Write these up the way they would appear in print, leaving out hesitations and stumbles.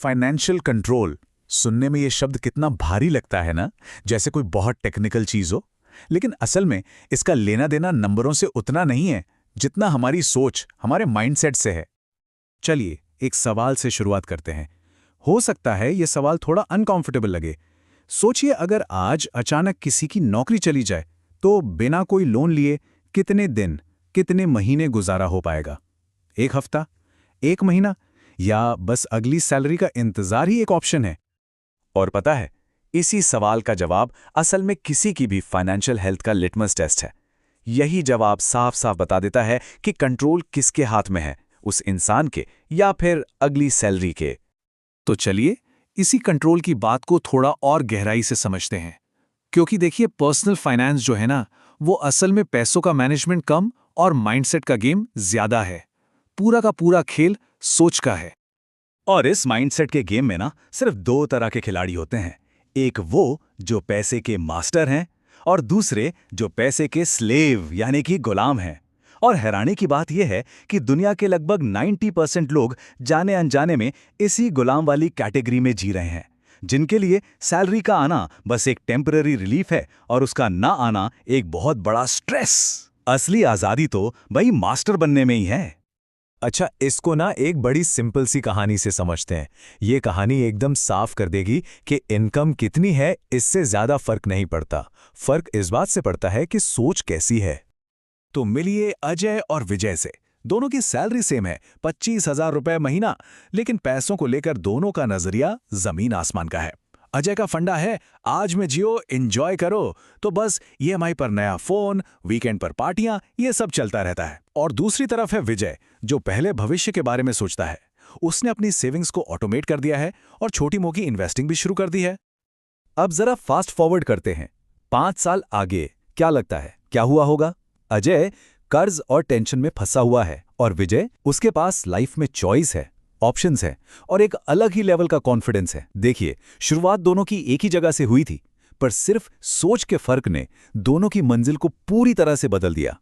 Financial control सुनने में ये शब्द कितना भारी लगता है ना, जैसे कोई बहुत टेक्निकल चीज हो। लेकिन असल में इसका लेना देना नंबरों से उतना नहीं है जितना हमारी सोच, हमारे माइंडसेट से है। चलिए एक सवाल से शुरुआत करते हैं। हो सकता है ये सवाल थोड़ा अनकंफर्टेबल लगे। सोचिए अगर आज अचानक किसी की नौकरी चली जाए तो बिना कोई लोन लिए कितने दिन, कितने महीने गुजारा हो पाएगा? एक हफ्ता, एक महीना, या बस अगली सैलरी का इंतजार ही एक ऑप्शन है? और पता है, इसी सवाल का जवाब असल में किसी की भी फाइनेंशियल हेल्थ का लिटमस टेस्ट है। यही जवाब साफ साफ बता देता है कि कंट्रोल किसके हाथ में है, उस इंसान के या फिर अगली सैलरी के। तो चलिए इसी कंट्रोल की बात को थोड़ा और गहराई से समझते हैं। क्योंकि देखिए, पर्सनल फाइनेंस जो है ना, वो असल में पैसों का मैनेजमेंट कम और माइंडसेट का गेम ज्यादा है। पूरा का पूरा खेल सोच का है। और इस माइंडसेट के गेम में ना सिर्फ दो तरह के खिलाड़ी होते हैं। एक वो जो पैसे के मास्टर हैं और दूसरे जो पैसे के स्लेव यानी कि गुलाम हैं। और हैरानी की बात यह है कि दुनिया के लगभग 90% लोग जाने अनजाने में इसी गुलाम वाली कैटेगरी में जी रहे हैं, जिनके लिए सैलरी का आना बस एक टेम्पररी रिलीफ है और उसका ना आना एक बहुत बड़ा स्ट्रेस। असली आजादी तो भाई मास्टर बनने में ही है। अच्छा, इसको ना एक बड़ी सिंपल सी कहानी से समझते हैं। ये कहानी एकदम साफ कर देगी कि इनकम कितनी है इससे ज्यादा फर्क नहीं पड़ता। फर्क इस बात से पड़ता है कि सोच कैसी है। तो मिलिए अजय और विजय से। दोनों की सैलरी सेम है, 25,000 रुपए महीना, लेकिन पैसों को लेकर दोनों का नजरिया जमीन आसमान का है। अजय का फंडा है, आज में जियो, एंजॉय करो, तो बस ईएमआई पर नया फोन, वीकेंड पर पार्टियां, ये सब चलता रहता है। और दूसरी तरफ है विजय, जो पहले भविष्य के बारे में सोचता है। उसने अपनी सेविंग्स को ऑटोमेट कर दिया है और छोटी मोटी इन्वेस्टिंग भी शुरू कर दी है। अब जरा फास्ट फॉरवर्ड करते हैं 5 साल आगे। क्या लगता है क्या हुआ होगा? अजय कर्ज और टेंशन में फंसा हुआ है और विजय, उसके पास लाइफ में चॉइस है, ऑप्शंस है और एक अलग ही लेवल का कॉन्फिडेंस है। देखिए, शुरुआत दोनों की एक ही जगह से हुई थी, पर सिर्फ सोच के फर्क ने दोनों की मंजिल को पूरी तरह से बदल दिया।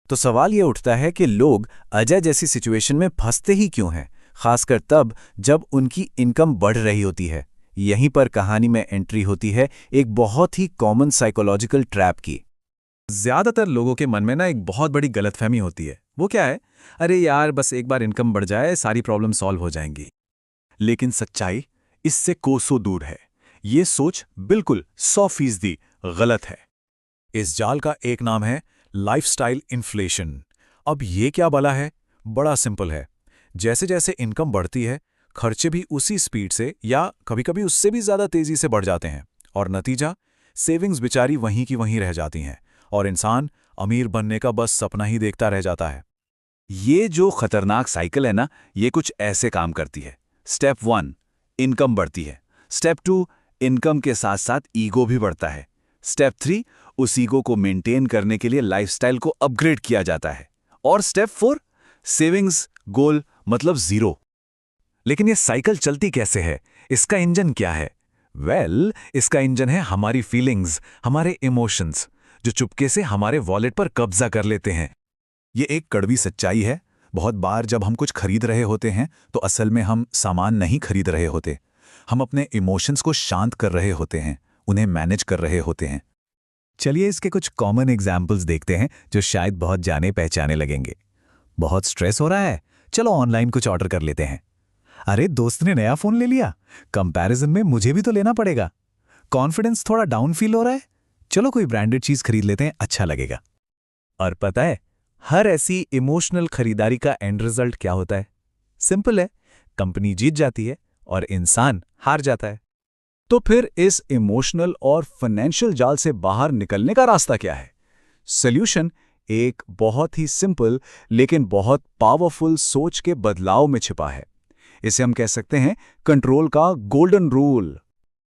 तो सवाल ये उठता है कि लोग अजय जैसी सिचुएशन में फंसते ही क्यों हैं, खासकर तब जब उनकी इनकम बढ़ रही होती है। यहीं पर कहानी में एंट्री होती है एक बहुत ही कॉमन साइकोलॉजिकल ट्रैप की। ज्यादातर लोगों के मन में ना एक बहुत बड़ी गलतफहमी होती है। वो क्या है? अरे यार, बस एक बार इनकम बढ़ जाए सारी प्रॉब्लम सॉल्व हो जाएंगी। लेकिन सच्चाई इससे कोसों दूर है। ये सोच बिल्कुल 100% गलत है। इस जाल का एक नाम है लाइफस्टाइल इन्फ्लेशन। अब ये क्या भला है? बड़ा सिंपल है। जैसे जैसे इनकम बढ़ती है, खर्चे भी उसी स्पीड से या कभी-कभी उससे भी ज्यादा तेजी से बढ़ जाते हैं और नतीजा, सेविंग्स बेचारी वहीं की वहीं रह जाती हैं और इंसान अमीर बनने का बस सपना ही देखता रह जाता है। ये जो खतरनाक साइकिल है ना, ये कुछ ऐसे काम करती है। स्टेप 1, इनकम बढ़ती है। स्टेप 2, इनकम के साथ साथ ईगो भी बढ़ता है। स्टेप 3, उस ईगो को मेंटेन करने के लिए लाइफस्टाइल को अपग्रेड किया जाता है। और स्टेप 4, सेविंग्स गोल मतलब जीरो। लेकिन ये साइकिल चलती कैसे है? इसका इंजन क्या है? वेल, इसका इंजन है हमारी फीलिंग्स, हमारे इमोशंस, जो चुपके से हमारे वॉलेट पर कब्जा कर लेते हैं। ये एक कड़वी सच्चाई है। बहुत बार जब हम कुछ खरीद रहे होते हैं तो असल में हम सामान नहीं खरीद रहे होते। हम अपने इमोशंस को शांत कर रहे होते हैं, उन्हें मैनेज कर रहे होते हैं। चलिए इसके कुछ कॉमन एग्जाम्पल्स देखते हैं जो शायद बहुत जाने पहचाने लगेंगे। बहुत स्ट्रेस हो रहा है, चलो ऑनलाइन कुछ ऑर्डर कर लेते हैं। अरे दोस्त ने नया फोन ले लिया, कंपैरिजन में मुझे भी तो लेना पड़ेगा। कॉन्फिडेंस थोड़ा डाउन फील हो रहा है, चलो कोई ब्रांडेड चीज खरीद लेते हैं, अच्छा लगेगा। और पता है, हर ऐसी इमोशनल खरीदारी का एंड रिजल्ट क्या होता है? सिंपल है, कंपनी जीत जाती है और इंसान हार जाता है। तो फिर इस इमोशनल और फाइनेंशियल जाल से बाहर निकलने का रास्ता क्या है? सॉल्यूशन एक बहुत ही सिंपल लेकिन बहुत पावरफुल सोच के बदलाव में छिपा है। इसे हम कह सकते हैं कंट्रोल का गोल्डन रूल।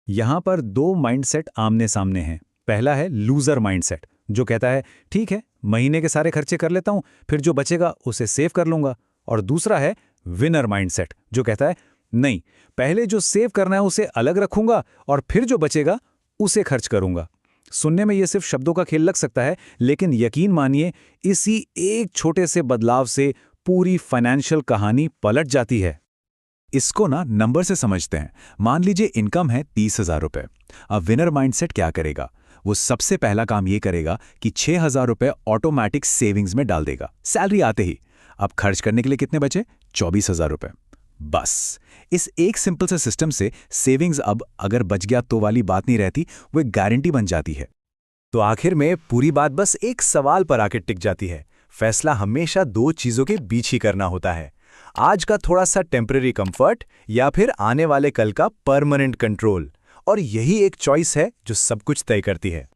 यहां पर दो माइंडसेट आमने सामने हैं। पहला है लूजर माइंडसेट, जो कहता है ठीक है, महीने के सारे खर्चे कर लेता हूं, फिर जो बचेगा उसे सेव कर लूंगा। और दूसरा है विनर माइंडसेट, जो कहता है नहीं, पहले जो सेव करना है उसे अलग रखूंगा और फिर जो बचेगा उसे खर्च करूंगा। सुनने में यह सिर्फ शब्दों का खेल लग सकता है, लेकिन यकीन मानिए, इसी एक छोटे से बदलाव से पूरी फाइनेंशियल कहानी पलट जाती है। इसको ना नंबर से समझते हैं। मान लीजिए इनकम है 30,000 रुपये। अब विनर माइंडसेट क्या करेगा? वो सबसे पहला काम ये करेगा कि 6,000 रुपये ऑटोमेटिक सेविंग्स में डाल देगा सैलरी आते ही। अब खर्च करने के लिए कितने बचे? 24,000 रुपये। बस इस एक सिंपल से सिस्टम से सेविंग्स अब अगर बच गया तो वाली बात नहीं रहती, वो एक गारंटी बन जाती है। तो आखिर में पूरी बात बस एक सवाल पर आकर टिक जाती है। फैसला हमेशा दो चीजों के बीच ही करना होता है, आज का थोड़ा सा टेम्परेरी कंफर्ट या फिर आने वाले कल का परमानेंट कंट्रोल। और यही एक चॉइस है जो सब कुछ तय करती है।